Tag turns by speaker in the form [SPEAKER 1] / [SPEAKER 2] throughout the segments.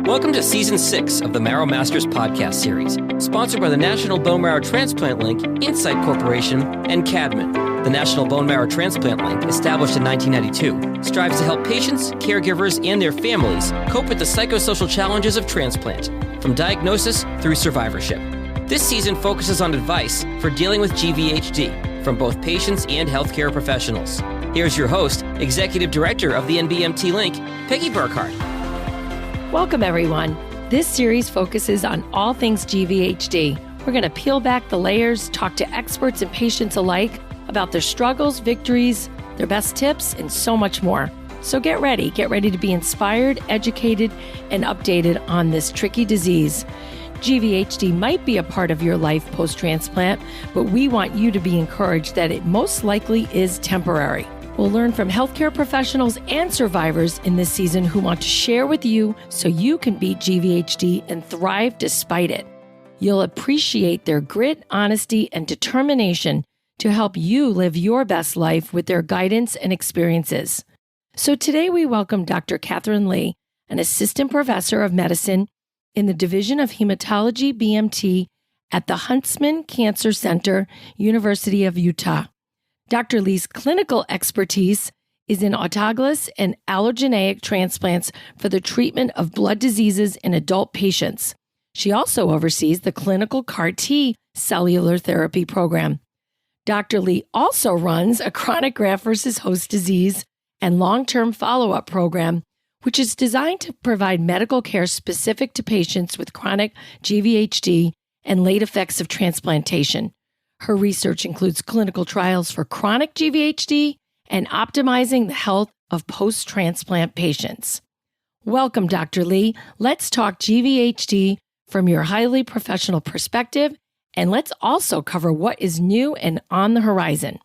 [SPEAKER 1] Welcome to Season 6 of the Marrow Masters podcast series, sponsored by the National Bone Marrow Transplant Link, Insight Corporation, and Cadman. The National Bone Marrow Transplant Link, established in 1992, strives to help patients, caregivers, and their families cope with the psychosocial challenges of transplant, from diagnosis through survivorship. This season focuses on advice for dealing with GVHD from both patients and healthcare professionals. Here's your host, Executive Director of the NBMT Link, Peggy Burkhardt.
[SPEAKER 2] Welcome, everyone. This series focuses on all things GVHD. We're going to peel back the layers, talk to experts and patients alike about their struggles, victories, their best tips, and so much more. So get ready to be inspired, educated, and updated on this tricky disease. GVHD might be a part of your life post-transplant, but we want you to be encouraged that it most likely is temporary. We'll learn from healthcare professionals and survivors in this season who want to share with you so you can beat GVHD and thrive despite it. You'll appreciate their grit, honesty, and determination to help you live your best life with their guidance and experiences. So today we welcome Dr. Catherine Lee, an assistant professor of medicine in the Division of Hematology, BMT, at the Huntsman Cancer Center, University of Utah. Dr. Lee's clinical expertise is in autologous and allogeneic transplants for the treatment of blood diseases in adult patients. She also oversees the clinical CAR-T cellular therapy program. Dr. Lee also runs a chronic graft versus host disease and long-term follow-up program, which is designed to provide medical care specific to patients with chronic GVHD and late effects of transplantation. Her research includes clinical trials for chronic GVHD and optimizing the health of post-transplant patients. Welcome, Dr. Lee. Let's talk GVHD from your highly professional perspective, and let's also cover what is new and on the horizon.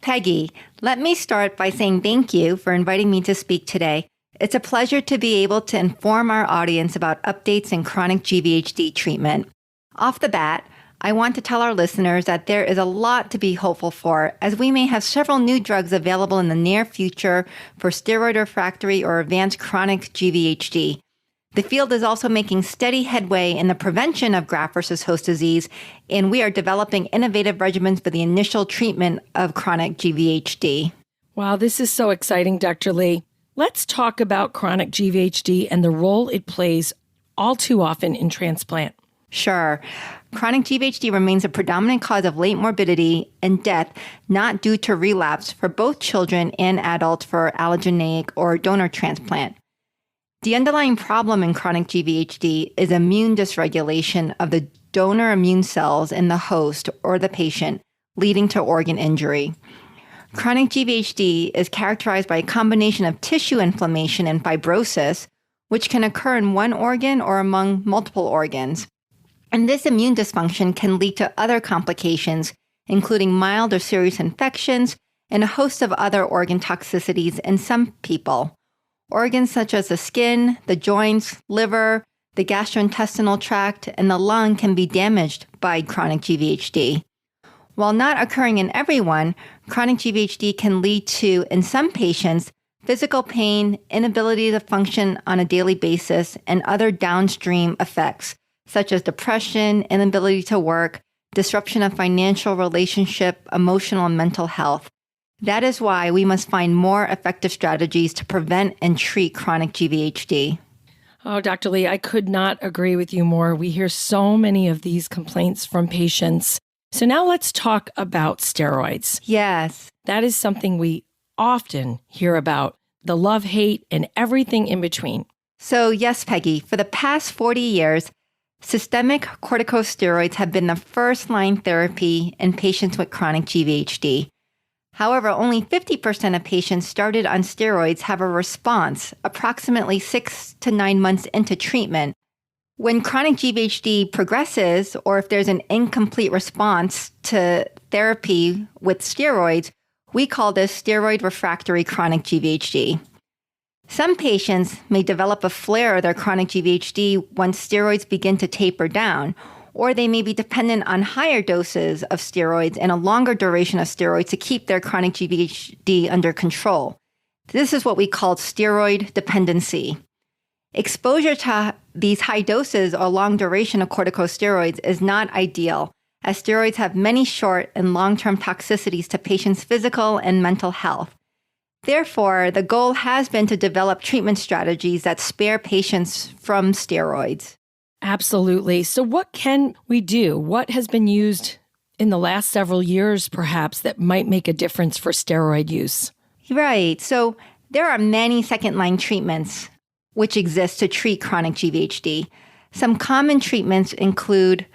[SPEAKER 3] Peggy, let me start by saying thank you for inviting me to speak today. It's a pleasure to be able to inform our audience about updates in chronic GVHD treatment. Off the bat, I want to tell our listeners that there is a lot to be hopeful for, as we may have several new drugs available in the near future for steroid refractory or advanced chronic GVHD. The field is also making steady headway in the prevention of graft versus host disease, and we are developing innovative regimens for the initial treatment of chronic GVHD.
[SPEAKER 2] Wow, this is so exciting, Dr. Lee. Let's talk about chronic GVHD and the role it plays all too often in transplant.
[SPEAKER 3] Sure. Chronic GVHD remains a predominant cause of late morbidity and death, not due to relapse, for both children and adults for allogeneic or donor transplant. The underlying problem in chronic GVHD is immune dysregulation of the donor immune cells in the host or the patient, leading to organ injury. Chronic GVHD is characterized by a combination of tissue inflammation and fibrosis, which can occur in one organ or among multiple organs. And this immune dysfunction can lead to other complications, including mild or serious infections and a host of other organ toxicities in some people. Organs such as the skin, the joints, liver, the gastrointestinal tract, and the lung can be damaged by chronic GVHD. While not occurring in everyone, chronic GVHD can lead to, in some patients, physical pain, inability to function on a daily basis, and other downstream effects, such as depression, inability to work, disruption of financial, relationship, emotional, and mental health. That is why we must find more effective strategies to prevent and treat chronic GVHD.
[SPEAKER 2] Oh, Dr. Lee, I could not agree with you more. We hear so many of these complaints from patients. So now let's talk about steroids.
[SPEAKER 3] Yes.
[SPEAKER 2] That is something we often hear about, the love, hate, and everything in between.
[SPEAKER 3] So yes, Peggy, for the past 40 years, systemic corticosteroids have been the first-line therapy in patients with chronic GVHD. However, only 50% of patients started on steroids have a response, approximately 6 to 9 months into treatment. When chronic GVHD progresses, or if there's an incomplete response to therapy with steroids, we call this steroid refractory chronic GVHD. Some patients may develop a flare of their chronic GVHD once steroids begin to taper down, or they may be dependent on higher doses of steroids and a longer duration of steroids to keep their chronic GVHD under control. This is what we call steroid dependency. Exposure to these high doses or long duration of corticosteroids is not ideal, as steroids have many short and long-term toxicities to patients' physical and mental health. Therefore, the goal has been to develop treatment strategies that spare patients from steroids.
[SPEAKER 2] Absolutely. So what can we do? What has been used in the last several years, perhaps, that might make a difference for steroid use?
[SPEAKER 3] Right. So there are many second-line treatments which exist to treat chronic GVHD. Some common treatments include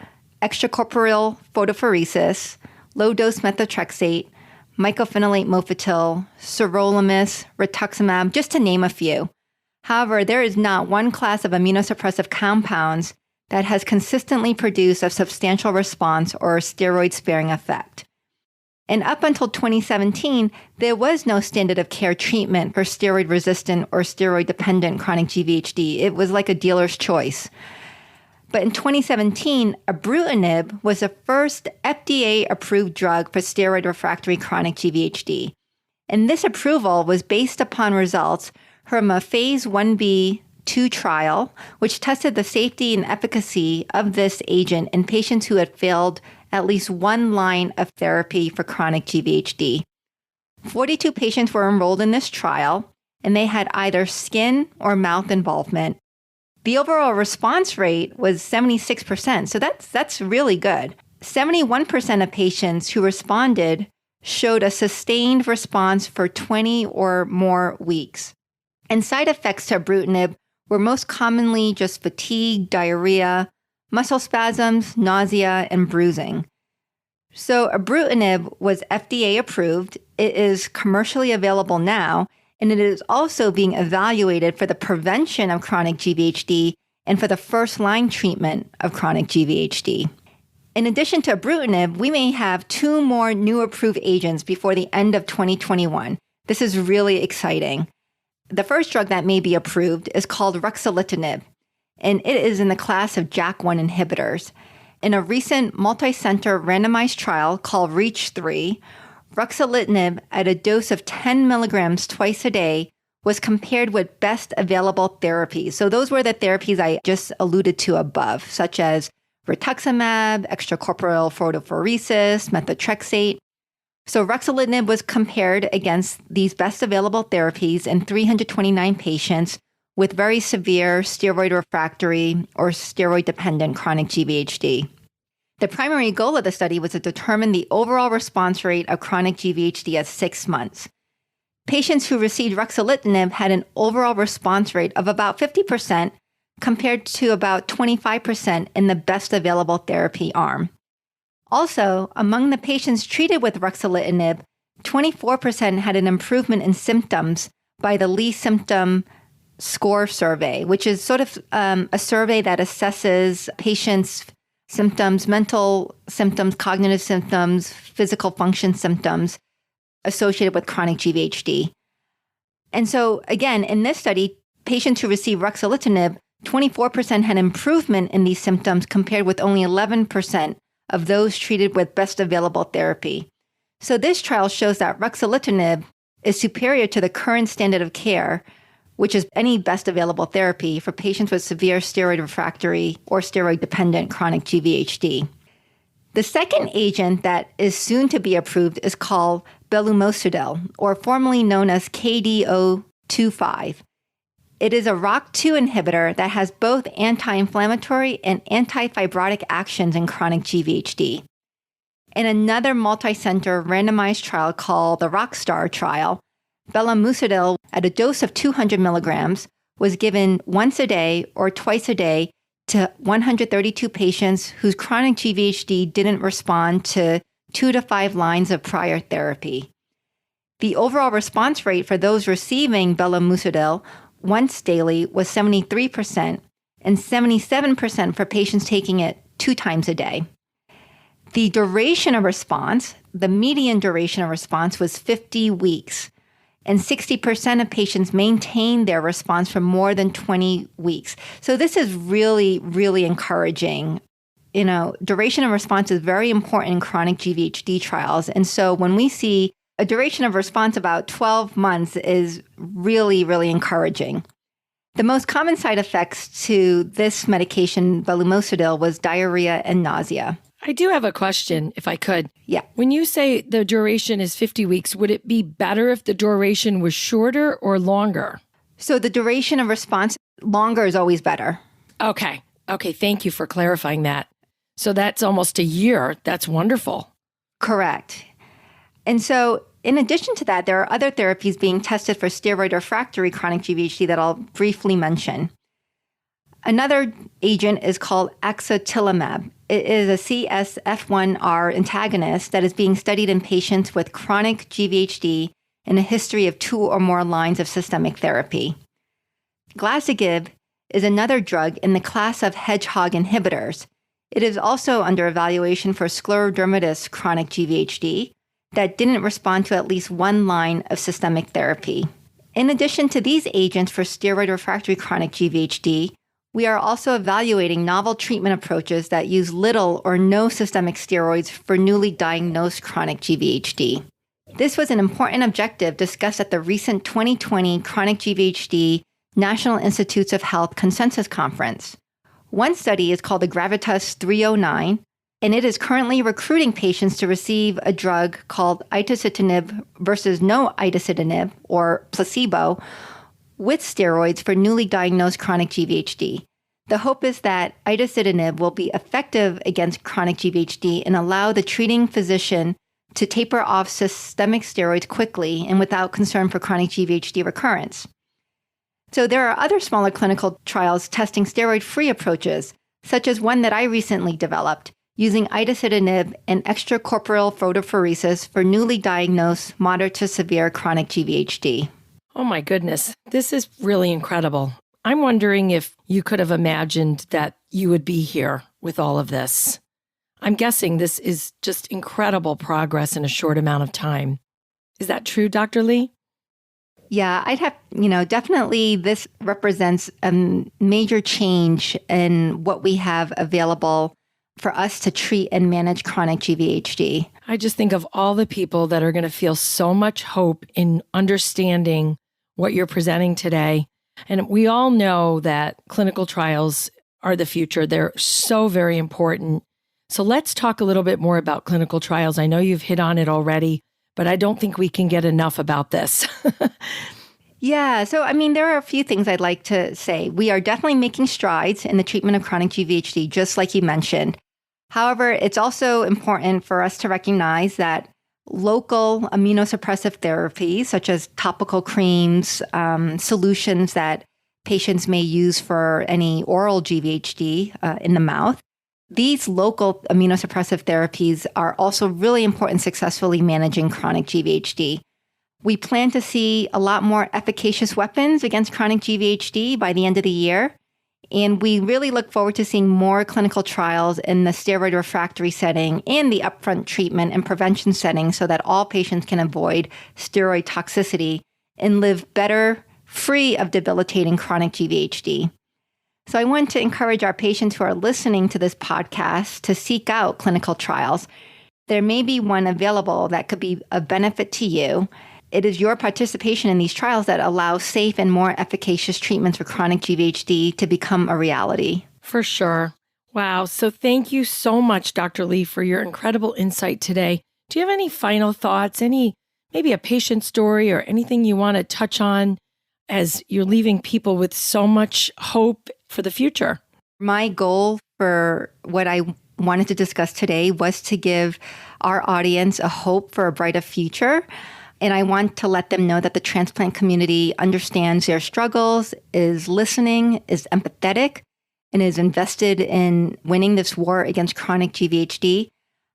[SPEAKER 3] extracorporeal photopheresis, low-dose methotrexate, mycophenolate mofetil, sirolimus, rituximab, just to name a few. However, there is not one class of immunosuppressive compounds that has consistently produced a substantial response or steroid-sparing effect. And up until 2017, there was no standard of care treatment for steroid-resistant or steroid-dependent chronic GVHD. It was like a dealer's choice. But in 2017, Ibrutinib was the first FDA-approved drug for steroid-refractory chronic GVHD. And this approval was based upon results from a phase 1b/2 trial, which tested the safety and efficacy of this agent in patients who had failed at least one line of therapy for chronic GVHD. 42 patients were enrolled in this trial, and they had either skin or mouth involvement. The overall response rate was 76%, so that's really good. 71% of patients who responded showed a sustained response for 20 or more weeks. And side effects to Ibrutinib were most commonly just fatigue, diarrhea, muscle spasms, nausea, and bruising. So Ibrutinib was FDA approved. It is commercially available now, and it is also being evaluated for the prevention of chronic GVHD and for the first-line treatment of chronic GVHD. In addition to Ibrutinib, we may have 2 more new approved agents before the end of 2021. This is really exciting. The first drug that may be approved is called Ruxolitinib, and it is in the class of JAK1 inhibitors. In a recent multi-center randomized trial called REACH3, Ruxolitinib at a dose of 10 milligrams twice a day was compared with best available therapies. So those were the therapies I just alluded to above, such as rituximab, extracorporeal photopheresis, methotrexate. So Ruxolitinib was compared against these best available therapies in 329 patients with very severe steroid refractory or steroid-dependent chronic GVHD. The primary goal of the study was to determine the overall response rate of chronic GVHD at 6 months. Patients who received Ruxolitinib had an overall response rate of about 50% compared to about 25% in the best available therapy arm. Also, among the patients treated with Ruxolitinib, 24% had an improvement in symptoms by the Lee Symptom Score Survey, which is sort of a survey that assesses patients' symptoms, mental symptoms, cognitive symptoms, physical function symptoms associated with chronic GVHD. And so, again, in this study, patients who received Ruxolitinib, 24% had improvement in these symptoms compared with only 11% of those treated with best available therapy. So this trial shows that Ruxolitinib is superior to the current standard of care, which is any best available therapy for patients with severe steroid refractory or steroid-dependent chronic GVHD. The second agent that is soon to be approved is called Bellamoosa, or formerly known as KDO25. It is a ROCK2 inhibitor that has both anti-inflammatory and anti-fibrotic actions in chronic GVHD. In another multi-center randomized trial called the ROCKSTAR trial, Bellamoosa at a dose of 200 milligrams was given once a day or twice a day to 132 patients whose chronic GVHD didn't respond to 2 to 5 lines of prior therapy. The overall response rate for those receiving Bellamoosa once daily was 73% and 77% for patients taking it 2 times a day. The duration of response, the median duration of response was 50 weeks, and 60% of patients maintained their response for more than 20 weeks. So this is really, really encouraging. You know, duration of response is very important in chronic GVHD trials. And so when we see a duration of response about 12 months is really, really encouraging. The most common side effects to this medication, Bellamoosa, was diarrhea and nausea.
[SPEAKER 2] I do have a question, if I could.
[SPEAKER 3] Yeah.
[SPEAKER 2] When you say the duration is 50 weeks, would it be better if the duration was shorter or longer?
[SPEAKER 3] So the duration of response, longer is always better.
[SPEAKER 2] Okay. Thank you for clarifying that. So that's almost a year. That's wonderful.
[SPEAKER 3] Correct. And so in addition to that, there are other therapies being tested for steroid refractory chronic GVHD that I'll briefly mention. Another agent is called axatilimab. It is a CSF1R antagonist that is being studied in patients with chronic GVHD and a history of 2 or more lines of systemic therapy. Glassigib is another drug in the class of hedgehog inhibitors. It is also under evaluation for sclerodermatous chronic GVHD that didn't respond to at least 1 line of systemic therapy. In addition to these agents for steroid refractory chronic GVHD, we are also evaluating novel treatment approaches that use little or no systemic steroids for newly diagnosed chronic GVHD. This was an important objective discussed at the recent 2020 Chronic GVHD National Institutes of Health Consensus Conference. One study is called the Gravitas 309, and it is currently recruiting patients to receive a drug called Ibrutinib versus no Ibrutinib, or placebo, with steroids for newly diagnosed chronic GVHD. The hope is that Ibrutinib will be effective against chronic GVHD and allow the treating physician to taper off systemic steroids quickly and without concern for chronic GVHD recurrence. So there are other smaller clinical trials testing steroid-free approaches, such as one that I recently developed, using Ibrutinib and extracorporeal photopheresis for newly diagnosed moderate to severe chronic GVHD.
[SPEAKER 2] Oh my goodness, this is really incredible. I'm wondering if you could have imagined that you would be here with all of this. I'm guessing this is just incredible progress in a short amount of time. Is that true, Dr. Lee?
[SPEAKER 3] Yeah, I'd have, definitely this represents a major change in what we have available for us to treat and manage chronic GVHD.
[SPEAKER 2] I just think of all the people that are going to feel so much hope in understanding what you're presenting today. And we all know that clinical trials are the future. They're so very important. So let's talk a little bit more about clinical trials. I know you've hit on it already, but I don't think we can get enough about this.
[SPEAKER 3] Yeah. So, there are a few things I'd like to say. We are definitely making strides in the treatment of chronic GVHD, just like you mentioned. However, it's also important for us to recognize that local immunosuppressive therapies, such as topical creams, solutions that patients may use for any oral GVHD in the mouth, these local immunosuppressive therapies are also really important in successfully managing chronic GVHD. We plan to see a lot more efficacious weapons against chronic GVHD by the end of the year. And we really look forward to seeing more clinical trials in the steroid refractory setting and the upfront treatment and prevention setting so that all patients can avoid steroid toxicity and live better, free of debilitating chronic GVHD. So I want to encourage our patients who are listening to this podcast to seek out clinical trials. There may be one available that could be of benefit to you. It is your participation in these trials that allows safe and more efficacious treatments for chronic GVHD to become a reality.
[SPEAKER 2] For sure. Wow. So thank you so much, Dr. Lee, for your incredible insight today. Do you have any final thoughts, maybe a patient story or anything you want to touch on as you're leaving people with so much hope for the future?
[SPEAKER 3] My goal for what I wanted to discuss today was to give our audience a hope for a brighter future. And I want to let them know that the transplant community understands their struggles, is listening, is empathetic, and is invested in winning this war against chronic GVHD.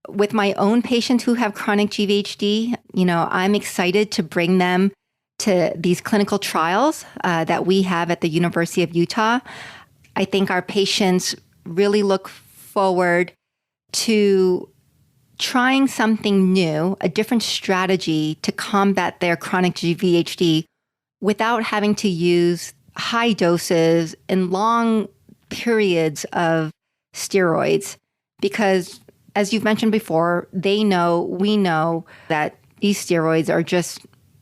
[SPEAKER 3] With my own patients who have chronic GVHD, I'm excited to bring them to these clinical trials that we have at the University of Utah. I think our patients really look forward to trying something new, a different strategy to combat their chronic GVHD without having to use high doses and long periods of steroids. Because as you've mentioned before, we know that these steroids are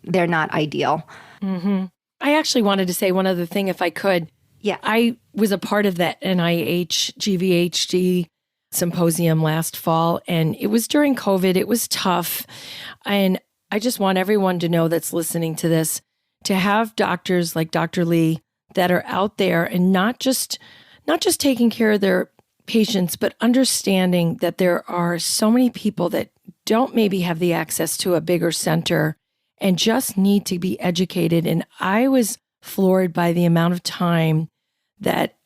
[SPEAKER 3] they're not ideal.
[SPEAKER 2] Mm-hmm. I actually wanted to say one other thing if I could.
[SPEAKER 3] Yeah.
[SPEAKER 2] I was a part of that NIH GVHD symposium last fall, and it was during COVID. It was tough. And I just want everyone to know that's listening to this, to have doctors like Dr. Lee that are out there and not just taking care of their patients, but understanding that there are so many people that don't maybe have the access to a bigger center and just need to be educated. And I was floored by the amount of time that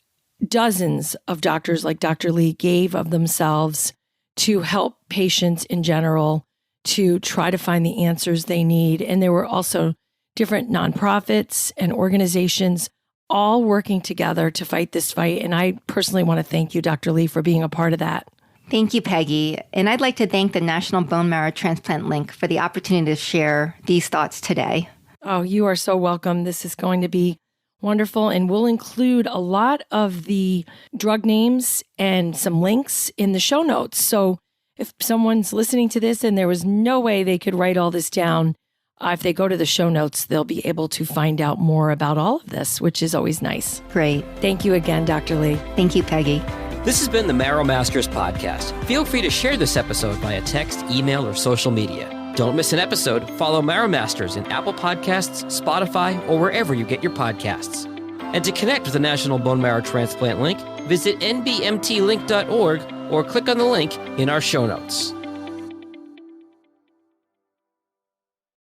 [SPEAKER 2] dozens of doctors like Dr. Lee gave of themselves to help patients in general, to try to find the answers they need. And there were also different nonprofits and organizations all working together to fight this fight. And I personally want to thank you, Dr. Lee, for being a part of that.
[SPEAKER 3] Thank you, Peggy. And I'd like to thank the National Bone Marrow Transplant Link for the opportunity to share these thoughts today.
[SPEAKER 2] Oh, you are so welcome. This is going to be wonderful. And we'll include a lot of the drug names and some links in the show notes. So if someone's listening to this and there was no way they could write all this down, if they go to the show notes, they'll be able to find out more about all of this, which is always nice.
[SPEAKER 3] Great.
[SPEAKER 2] Thank you again, Dr. Lee.
[SPEAKER 3] Thank you, Peggy.
[SPEAKER 1] This has been the Marrow Masters podcast. Feel free to share this episode via text, email, or social media. Don't miss an episode. Follow Marrow Masters in Apple Podcasts, Spotify, or wherever you get your podcasts. And to connect with the National Bone Marrow Transplant Link, visit nbmtlink.org or click on the link in our show notes.